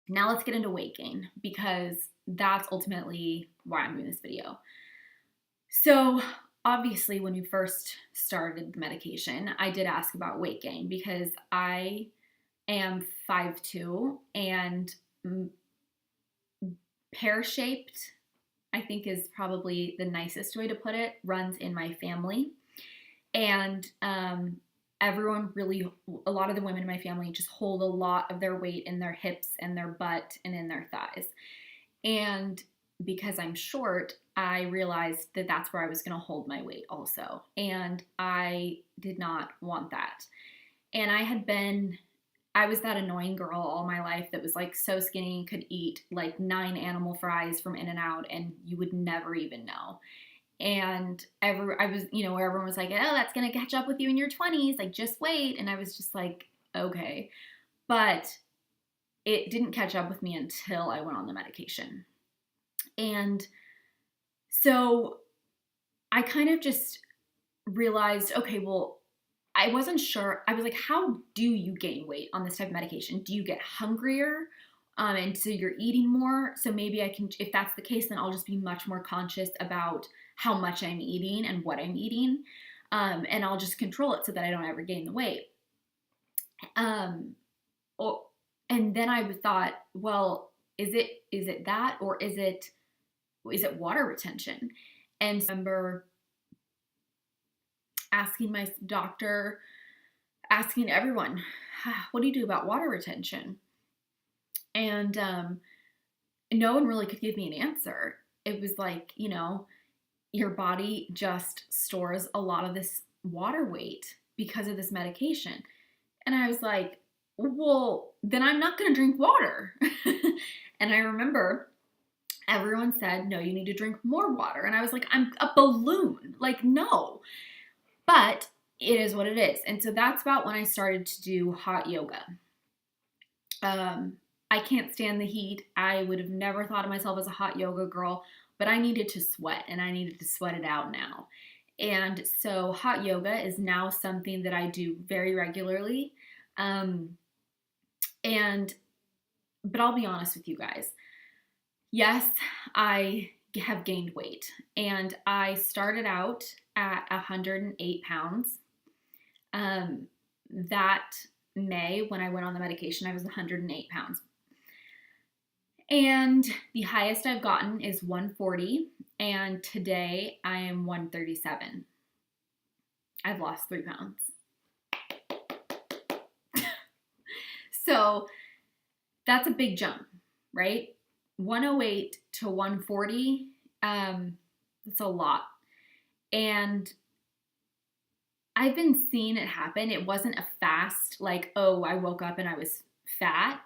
Now let's get into weight gain because that's ultimately why I'm doing this video. So obviously when we first started the medication, I did ask about weight gain because I am 5'2" and pear-shaped, I think is probably the nicest way to put it, runs in my family. And everyone really, a lot of the women in my family just hold a lot of their weight in their hips and their butt and in their thighs. And because I'm short, I realized that that's where I was going to hold my weight also. And I did not want that. And I was that annoying girl all my life that was like so skinny and could eat like 9 animal fries from In-N-Out and you would never even know. And I was, where everyone was like, oh, that's going to catch up with you in your 20s. Like, just wait. And I was just like, okay. But it didn't catch up with me until I went on the medication. And so I kind of just realized, okay, well, I wasn't sure. I was like, how do you gain weight on this type of medication? Do you get hungrier? And so you're eating more. So maybe I can, if that's the case, then I'll just be much more conscious about how much I'm eating and what I'm eating. And I'll just control it so that I don't ever gain the weight. And then I thought, well, is it that, or is it water retention? And so I remember asking my doctor, asking everyone, what do you do about water retention? And no one really could give me an answer. It was like, your body just stores a lot of this water weight because of this medication. And I was like, well, then I'm not going to drink water. And I remember everyone said, no, you need to drink more water. And I was like, I'm a balloon. Like, no. But it is what it is. And so that's about when I started to do hot yoga. I can't stand the heat. I would have never thought of myself as a hot yoga girl, but I needed to sweat and I needed to sweat it out now. And so hot yoga is now something that I do very regularly. But I'll be honest with you guys. Yes, I have gained weight, and I started out at 108 pounds. That May, when I went on the medication, I was 108 pounds. And the highest I've gotten is 140, and today I am 137. I've lost 3 pounds. So that's a big jump, right? 108 to 140, that's a lot. And I've been seeing it happen. It wasn't a fast, like, oh, I woke up and I was fat.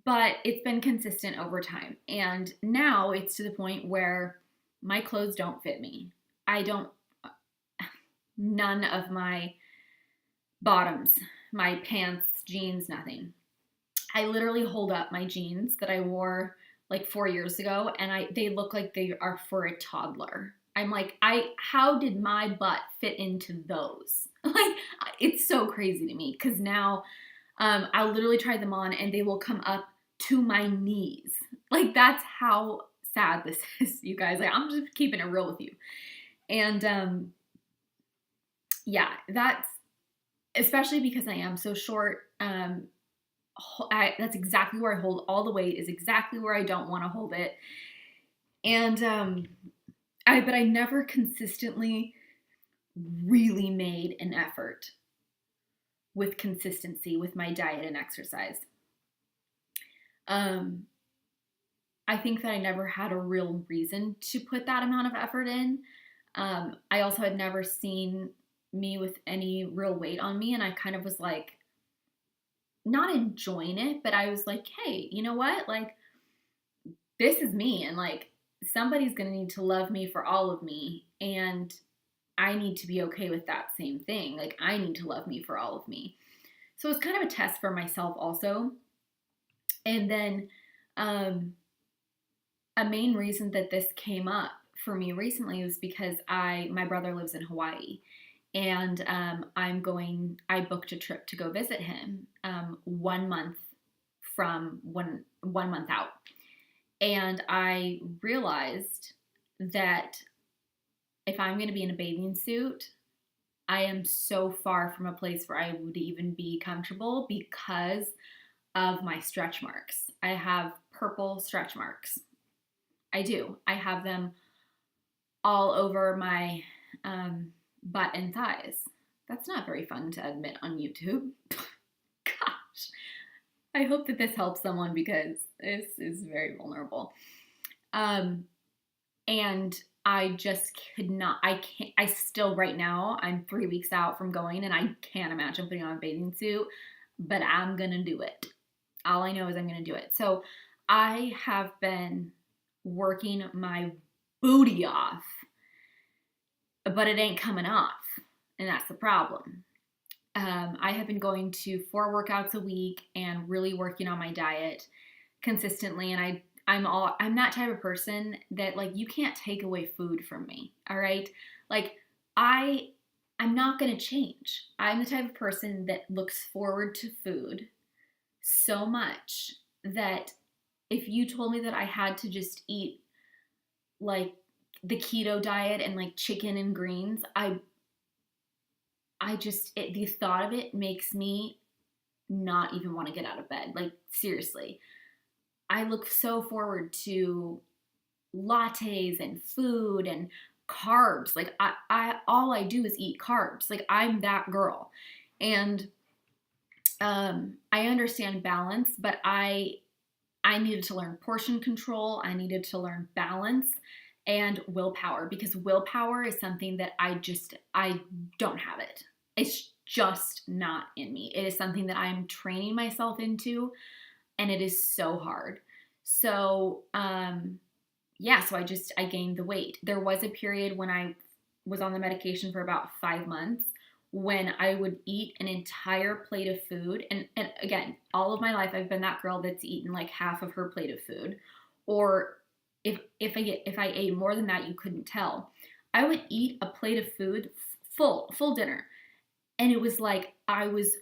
But it's been consistent over time. And now it's to the point where my clothes don't fit me. None of my bottoms, my pants, jeans, nothing. I literally hold up my jeans that I wore like 4 years ago, and they look like they are for a toddler. I'm like, how did my butt fit into those? Like, it's so crazy to me because now I'll literally try them on and they will come up to my knees. Like, that's how sad this is, you guys. Like, I'm just keeping it real with you. And yeah, that's especially because I am so short. That's exactly where I hold all the weight, is exactly where I don't want to hold it. And but I never consistently really made an effort with consistency with my diet and exercise. I think that I never had a real reason to put that amount of effort in. I also had never seen me with any real weight on me, and I kind of was like, not enjoying it, but I was like, hey, you know what? Like, this is me, and like, somebody's gonna need to love me for all of me, and I need to be okay with that same thing. Like, I need to love me for all of me. So it's kind of a test for myself also. And then a main reason that this came up for me recently was because my brother lives in Hawaii, and I booked a trip to go visit him 1 month from 1 month out. And I realized that if I'm going to be in a bathing suit, I am so far from a place where I would even be comfortable because of my stretch marks. I have purple stretch marks. I do. I have them all over my butt and thighs. That's not very fun to admit on YouTube. Gosh. I hope that this helps someone because this is very vulnerable. And I just could not, I still right now, I'm 3 weeks out from going and I can't imagine putting on a bathing suit, but I'm going to do it. All I know is I'm going to do it. So I have been working my booty off, but it ain't coming off. And that's the problem. I have been going to 4 workouts a week and really working on my diet consistently. And I'm that type of person that, like, you can't take away food from me. All right. Like, I'm not going to change. I'm the type of person that looks forward to food so much that if you told me that I had to just eat like the keto diet and like chicken and greens, the thought of it makes me not even want to get out of bed. Like, seriously, I look so forward to lattes and food and carbs. Like, all I do is eat carbs. Like, I'm that girl. And I understand balance, but I needed to learn portion control. I needed to learn balance and willpower, because willpower is something that I don't have it. It's just not in me. It is something that I'm training myself into, and it is so hard. So, so I gained the weight. There was a period when I was on the medication for about 5 months when I would eat an entire plate of food. And again, all of my life, I've been that girl that's eaten like half of her plate of food. Or if I ate more than that, you couldn't tell. I would eat a plate of food, full dinner. And it was like I was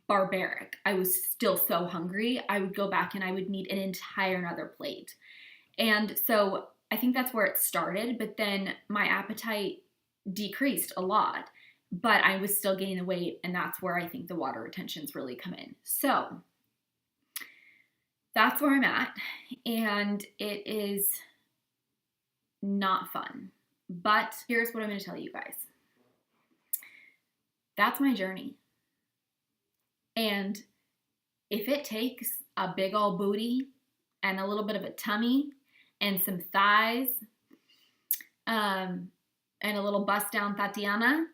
barbaric. I was still so hungry. I would go back and I would need an entire another plate. And so I think that's where it started. But then my appetite decreased a lot, but I was still gaining the weight. And that's where I think the water retentions really come in. So that's where I'm at. And it is not fun. But here's what I'm going to tell you guys. That's my journey. And if it takes a big old booty and a little bit of a tummy and some thighs and a little bust down Tatiana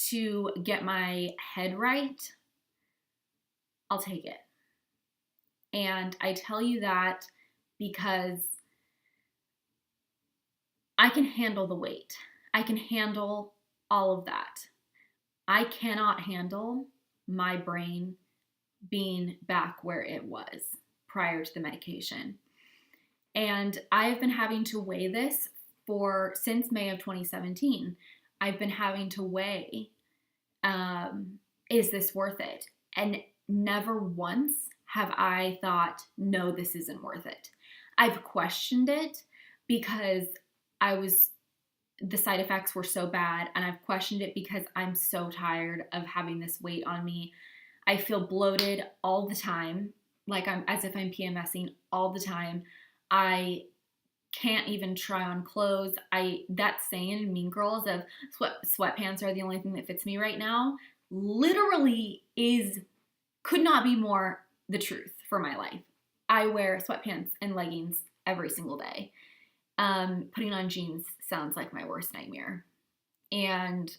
to get my head right, I'll take it. And I tell you that because I can handle the weight. I can handle all of that. I cannot handle my brain being back where it was prior to the medication. And I've been having to weigh this since May of 2017. I've been having to weigh, is this worth it? And never once have I thought, no, this isn't worth it. I've questioned it because the side effects were so bad, and I've questioned it because I'm so tired of having this weight on me. I feel bloated all the time, like as if I'm PMSing all the time. I can't even try on clothes. That saying in Mean Girls of sweatpants are the only thing that fits me right now literally could not be more the truth for my life. I wear sweatpants and leggings every single day. Putting on jeans sounds like my worst nightmare. And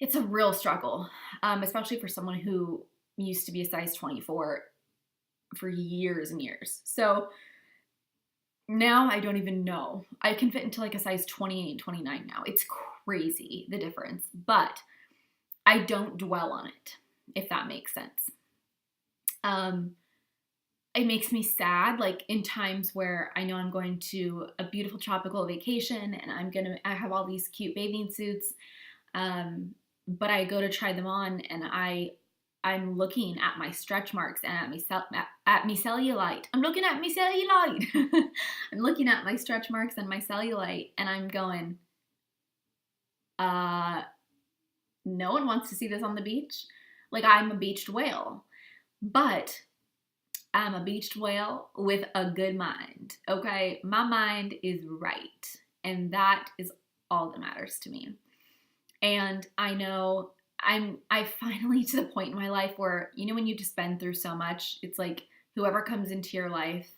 it's a real struggle, especially for someone who used to be a size 24 for years and years. So now I don't even know. I can fit into like a size 28, 29 now. It's crazy, the difference. But I don't dwell on it, if that makes sense. It makes me sad, like in times where I know I'm going to a beautiful tropical vacation and I have all these cute bathing suits, but I go to try them on and I I'm looking at my stretch marks and at my cellulite. I'm looking at my cellulite. I'm looking at my stretch marks and my cellulite, and I'm going, no one wants to see this on the beach. Like, I'm a beached whale, but I'm a beached whale with a good mind. Okay, my mind is right, and that is all that matters to me. And I know I finally to the point in my life where, you know, when you just been through so much, it's like whoever comes into your life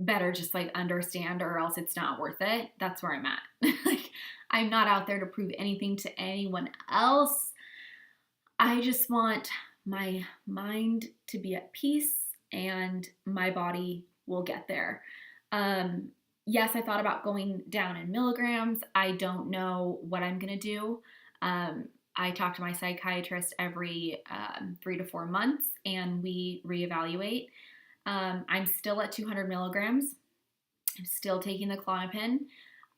better just like understand, or else it's not worth it. That's where I'm at. Like, I'm not out there to prove anything to anyone else. I just want my mind to be at peace, and my body will get there. Yes, I thought about going down in milligrams. I don't know what I'm going to do. I talk to my psychiatrist every 3 to 4 months, and we reevaluate. I'm still at 200 milligrams. I'm still taking the Klonopin.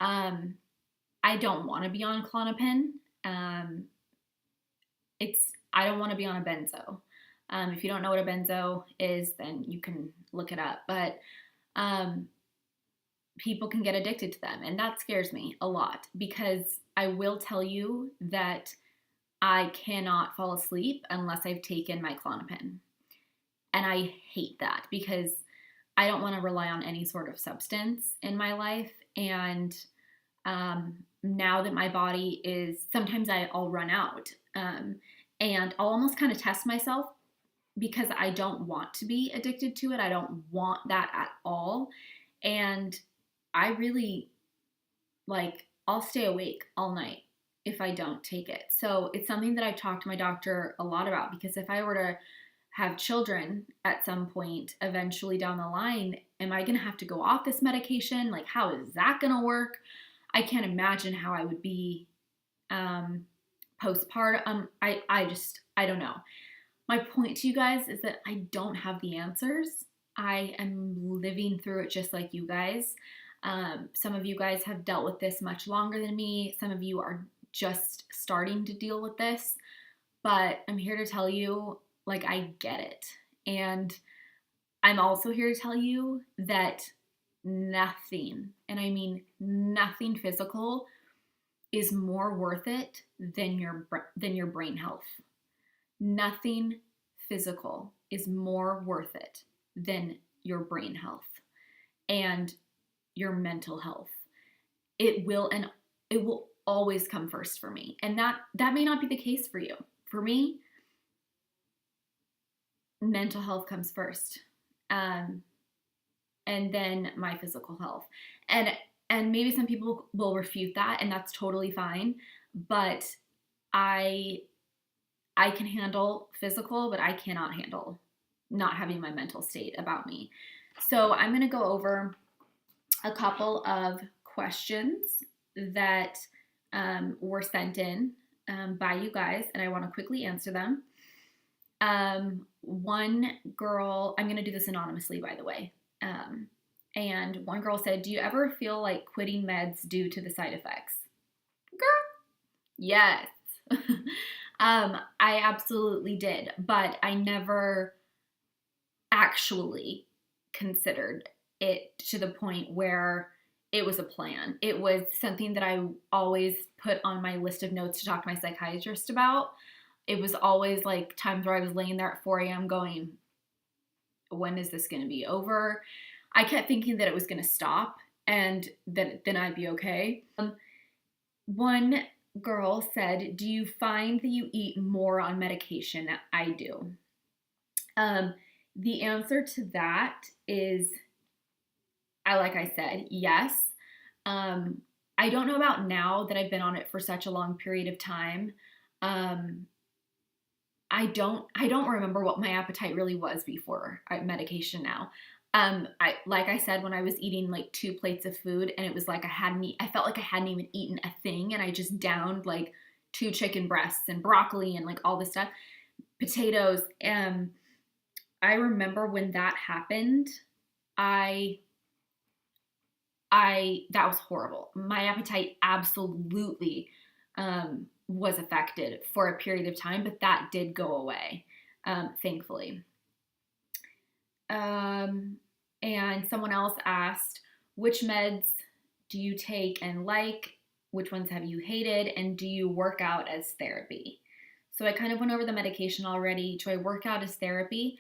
I don't want to be on Klonopin. I don't want to be on a benzo. If you don't know what a benzo is, then you can look it up. But people can get addicted to them, and that scares me a lot, because I will tell you that I cannot fall asleep unless I've taken my Klonopin. And I hate that, because I don't want to rely on any sort of substance in my life. And now that my body is, sometimes I'll run out, and I'll almost kind of test myself, because I don't want to be addicted to it. I don't want that at all. And I really, like, I'll stay awake all night if I don't take it. So it's something that I've talked to my doctor a lot about, because if I were to have children at some point eventually down the line, am I going to have to go off this medication? Like, how is that going to work? I can't imagine how I would be postpartum. I don't know. My point to you guys is that I don't have the answers. I am living through it just like you guys. Some of you guys have dealt with this much longer than me. Some of you are just starting to deal with this. But I'm here to tell you, like, I get it. And I'm also here to tell you that nothing, and I mean nothing physical, is more worth it than your brain health. Nothing physical is more worth it than your brain health and your mental health. It will always come first for me. And that may not be the case for you. For me, mental health comes first. And then my physical health. And maybe some people will refute that, and that's totally fine. But I can handle physical, but I cannot handle not having my mental state about me. So I'm going to go over a couple of questions that were sent in by you guys, and I want to quickly answer them. One girl, I'm going to do this anonymously, by the way. And one girl said, do you ever feel like quitting meds due to the side effects? Girl, yes. I absolutely did, but I never actually considered it to the point where it was a plan. It was something that I always put on my list of notes to talk to my psychiatrist about. It was always like times where I was laying there at 4 a.m. going, when is this going to be over? I kept thinking that it was going to stop and that then I'd be okay. One girl said, do you find that you eat more on medication? I do. The answer to that is, like I said, yes. I don't know about now that I've been on it for such a long period of time. I don't remember what my appetite really was before medication now. Like I said, when I was eating like 2 plates of food, and it was like I felt like I hadn't even eaten a thing, and I just downed like 2 chicken breasts and broccoli and like all this stuff, potatoes. I remember when that happened, that was horrible. My appetite absolutely was affected for a period of time, but that did go away. thankfully. And someone else asked, which meds do you take and like? Which ones have you hated? And do you work out as therapy? So I kind of went over the medication already. Do I work out as therapy?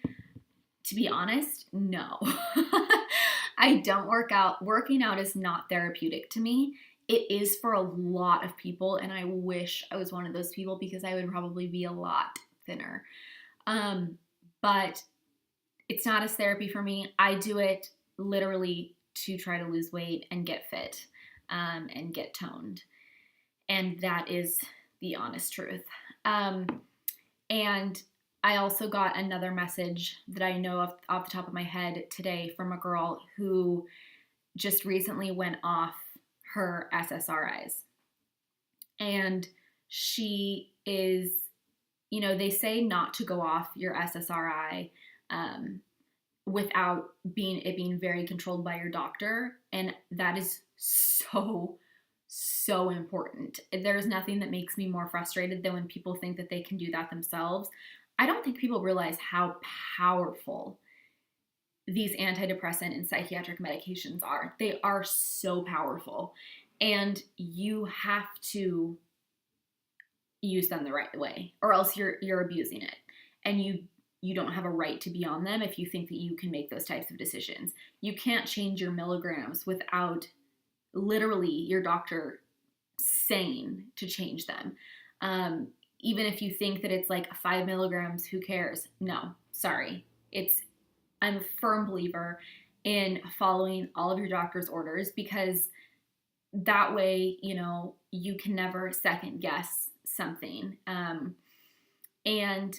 To be honest, no. I don't work out. Working out is not therapeutic to me. It is for a lot of people, and I wish I was one of those people because I would probably be a lot thinner. But it's not as therapy for me. I do it literally to try to lose weight and get fit, and get toned. And that is the honest truth. And I also got another message that I know off the top of my head today from a girl who just recently went off her SSRIs. And she is, they say not to go off your SSRI without being very controlled by your doctor. And that is so important. There's nothing that makes me more frustrated than when people think that they can do that themselves. I don't think people realize how powerful these antidepressant and psychiatric medications are. They are so powerful, and you have to use them the right way, or else you're abusing it, and you don't have a right to be on them if you think that you can make those types of decisions. You can't change your milligrams without literally your doctor saying to change them. Even if you think that it's like 5 milligrams, who cares? No, sorry. I'm a firm believer in following all of your doctor's orders, because that way, you can never second guess something. And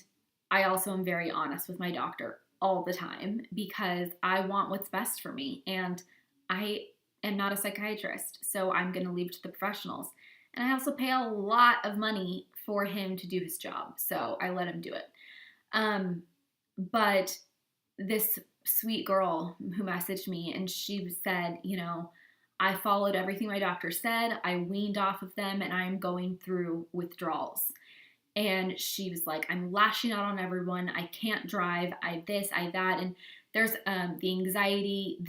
I also am very honest with my doctor all the time, because I want what's best for me. And I am not a psychiatrist, so I'm going to leave it to the professionals. And I also pay a lot of money for him to do his job, so I let him do it. But this sweet girl who messaged me, and she said, I followed everything my doctor said. I weaned off of them, and I'm going through withdrawals. And she was like, I'm lashing out on everyone. I can't drive. I this, I that. And there's the anxiety.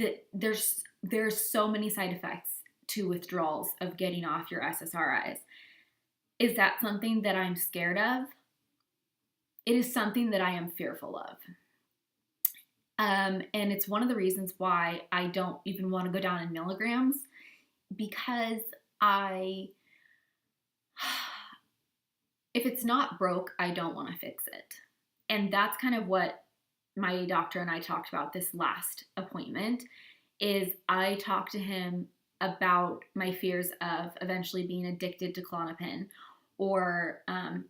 There's so many side effects to withdrawals of getting off your SSRIs. Is that something that I'm scared of? It is something that I am fearful of. And it's one of the reasons why I don't even want to go down in milligrams, because if it's not broke, I don't want to fix it. And that's kind of what my doctor and I talked about this last appointment, is I talked to him about my fears of eventually being addicted to Klonopin or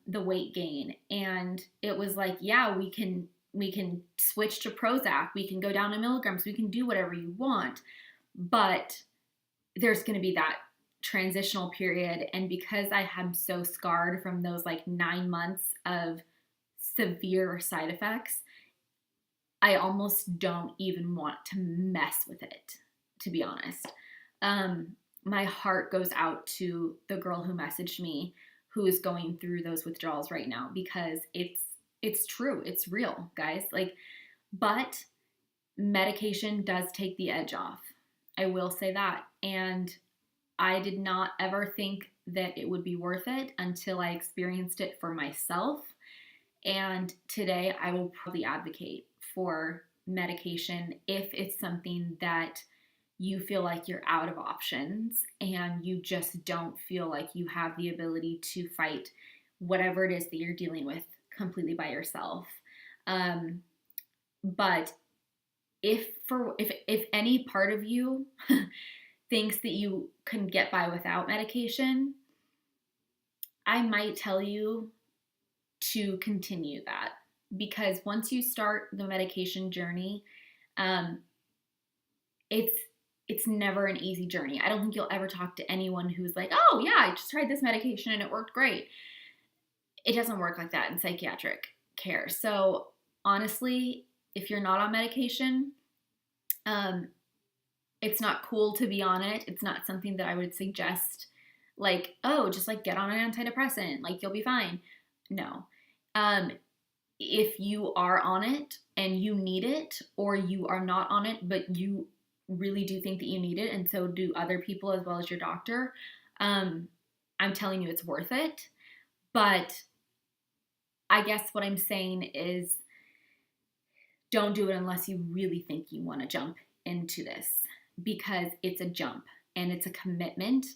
the weight gain. And it was like, yeah, we can switch to Prozac, we can go down to milligrams, we can do whatever you want, but there's going to be that transitional period. And because I am so scarred from those 9 months of severe side effects, I almost don't even want to mess with it, to be honest. My heart goes out to the girl who messaged me, who is going through those withdrawals right now, because it's true. It's real, guys. But medication does take the edge off. I will say that. And I did not ever think that it would be worth it until I experienced it for myself. And today I will probably advocate for medication if it's something that you feel like you're out of options and you just don't feel like you have the ability to fight whatever it is that you're dealing with completely by yourself. But if any part of you thinks that you can get by without medication, I might tell you to continue that, because once you start the medication journey, it's never an easy journey. I don't think you'll ever talk to anyone who's like, oh yeah, I just tried this medication and it worked great. It doesn't work like that in psychiatric care. So honestly, if you're not on medication, it's not cool to be on it. It's not something that I would suggest, just get on an antidepressant, you'll be fine. No. if you are on it and you need it, or you are not on it, but you really do think that you need it, and so do other people as well as your doctor, I'm telling you it's worth it. But I guess what I'm saying is don't do it unless you really think you want to jump into this, because it's a jump and it's a commitment.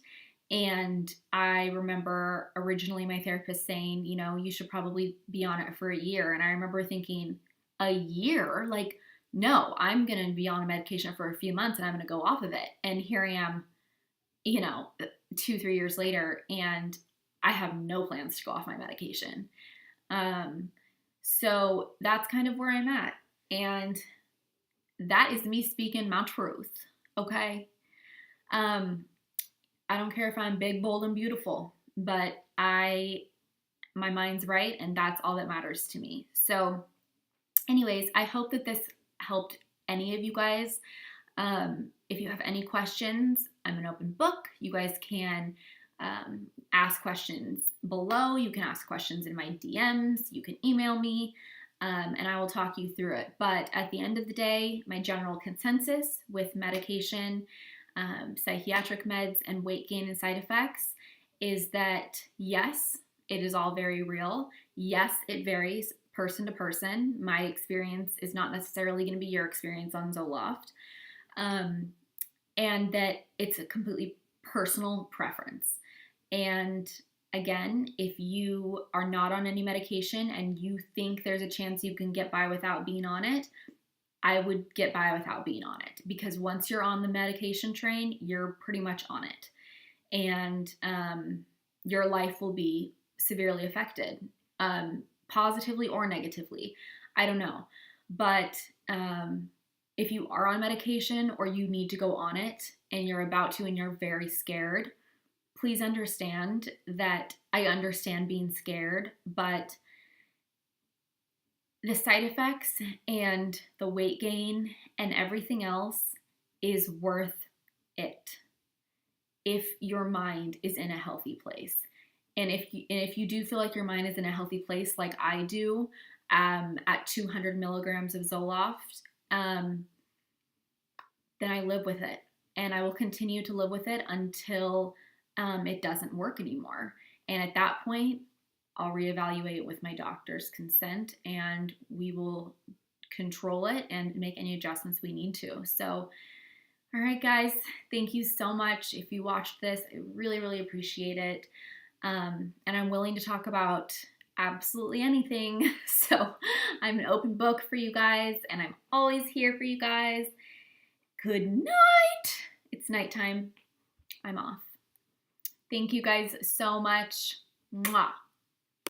And I remember originally my therapist saying, you know, you should probably be on it for a year. And I remember thinking, a year? Like, no, I'm going to be on a medication for a few months and I'm going to go off of it. And here I am, you know, 2, 3 years later, and I have no plans to go off my medication. Um, so that's kind of where I'm at. And that is me speaking my truth. Okay. Um, I don't care if I'm big, bold, and beautiful, but my mind's right, and that's all that matters to me. So, anyways, I hope that this helped any of you guys. If you have any questions, I'm an open book. You guys can ask questions below. You can ask questions in my DMs. You can email me, and I will talk you through it. But at the end of the day, my general consensus with medication, psychiatric meds, and weight gain and side effects is that yes, it is all very real. Yes, it varies person to person. My experience is not necessarily going to be your experience on Zoloft, and that it's a completely personal preference. And again, if you are not on any medication and you think there's a chance you can get by without being on it, I would get by without being on it, because once you're on the medication train, you're pretty much on it, and your life will be severely affected, positively or negatively. I don't know. But if you are on medication or you need to go on it and you're about to and you're very scared, please understand that I understand being scared, but the side effects and the weight gain and everything else is worth it if your mind is in a healthy place. And if you do feel like your mind is in a healthy place, like I do, at 200 milligrams of Zoloft, then I live with it, and I will continue to live with it until it doesn't work anymore. And at that point, I'll reevaluate with my doctor's consent, and we will control it and make any adjustments we need to. So, all right, guys, thank you so much. If you watched this, I really, really appreciate it. And I'm willing to talk about absolutely anything. So I'm an open book for you guys, and I'm always here for you guys. Good night. It's nighttime. I'm off. Thank you guys so much. Mwah.